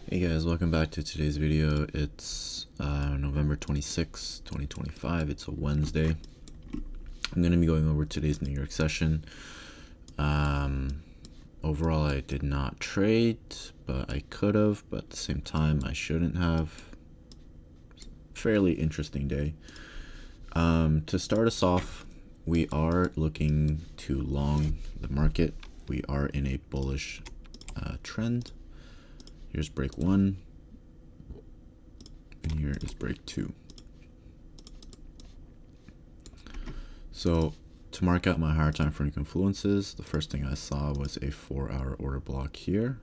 Hey guys, welcome back to today's video. It's November 26, 2025. It's a Wednesday. I'm going to be going over today's New York session. Overall, I did not trade, but I could have, but at the same time, I shouldn't have. Fairly interesting day. To start us off, we are looking to long the market. We are in a bullish trend. Here's break 1, and here is break 2. So to mark out my higher time frame confluences, the first thing I saw was a 4-hour order block here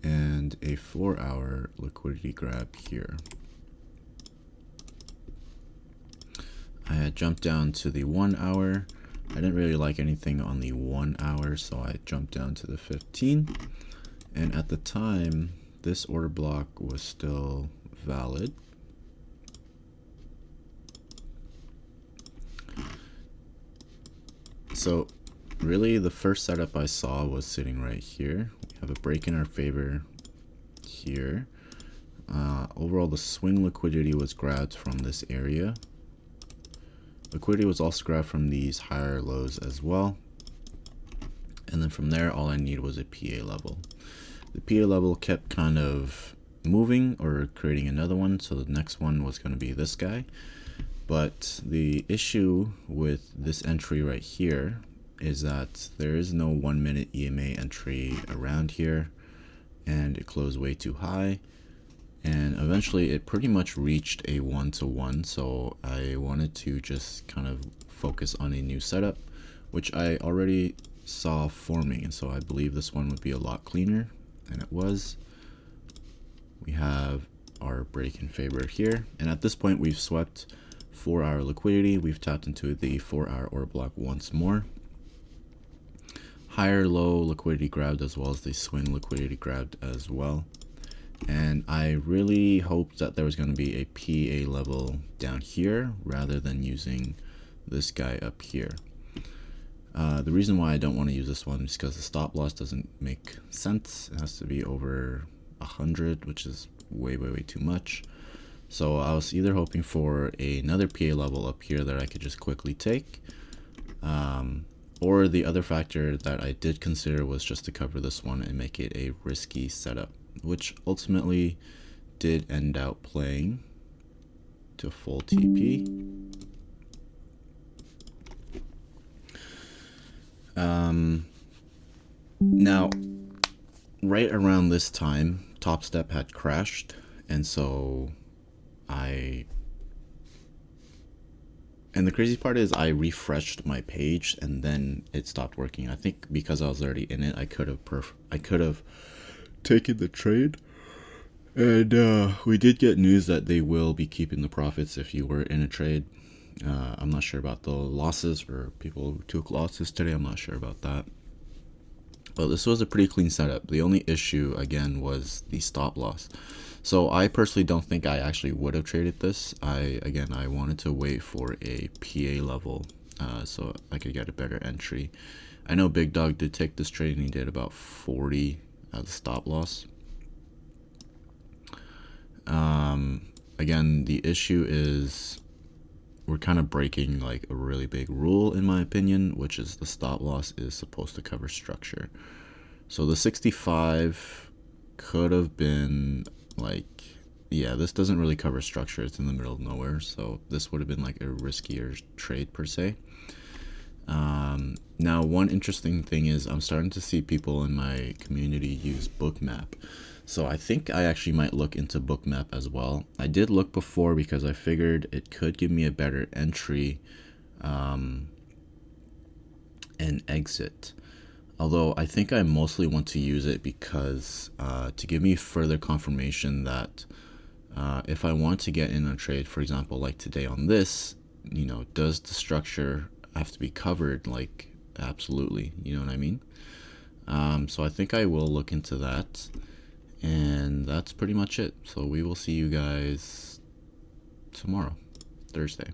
and a 4-hour liquidity grab here. I had jumped down to the 1 hour. I didn't really like anything on the 1 hour, so I jumped down to the 15. And at the time, this order block was still valid. So really the first setup I saw was sitting right here. We have a break in our favor here. Overall, the swing liquidity was grabbed from this area. Liquidity was also grabbed from these higher lows as well. And then from there, all I need was a PA level. The PA level kept kind of moving or creating another one, so the next one was going to be this guy. But the issue with this entry right here is that there is no 1 minute EMA entry around here, and it closed way too high. And eventually it pretty much reached a 1-to-1, so I wanted to just kind of focus on a new setup, which I already saw forming, and so I believe this one would be a lot cleaner, and it was. We have our break in favor here, and at this point we've swept 4-hour liquidity. We've tapped into the 4-hour order block once more. Higher low liquidity grabbed, as well as the swing liquidity grabbed as well. And I really hoped that there was going to be a PA level down here rather than using this guy up here. The reason why I don't want to use this one is because the stop loss doesn't make sense. It has to be over 100, which is way too much. So I was either hoping for another PA level up here that I could just quickly take, or the other factor that I did consider was just to cover this one and make it a risky setup, which ultimately did end out playing to full TP. Now, right around this time, Topstep had crashed, and so and the crazy part is I refreshed my page and then it stopped working. I think because I was already in it, I could have taken the trade. And we did get news that they will be keeping the profits if you were in a trade. I'm not sure about the losses for people who took losses today. I'm not sure about that. But this was a pretty clean setup. The only issue, again, was the stop loss. So I personally don't think I actually would have traded this. I wanted to wait for a PA level so I could get a better entry. I know Big Dog did take this trade and he did about 40 as a stop loss. Again, the issue is we're kind of breaking like a really big rule in my opinion, which is the stop loss is supposed to cover structure. So the 65 could have been like, yeah, this doesn't really cover structure. It's in the middle of nowhere. So this would have been like a riskier trade per se. Now, one interesting thing is I'm starting to see people in my community use Bookmap. So I think I actually might look into Bookmap as well. I did look before because I figured it could give me a better entry and exit. Although I think I mostly want to use it because to give me further confirmation that if I want to get in a trade, for example, like today on this, you know, does the structure have to be covered? Like, absolutely, you know what I mean? So I think I will look into that. And that's pretty much it. So we will see you guys tomorrow, Thursday.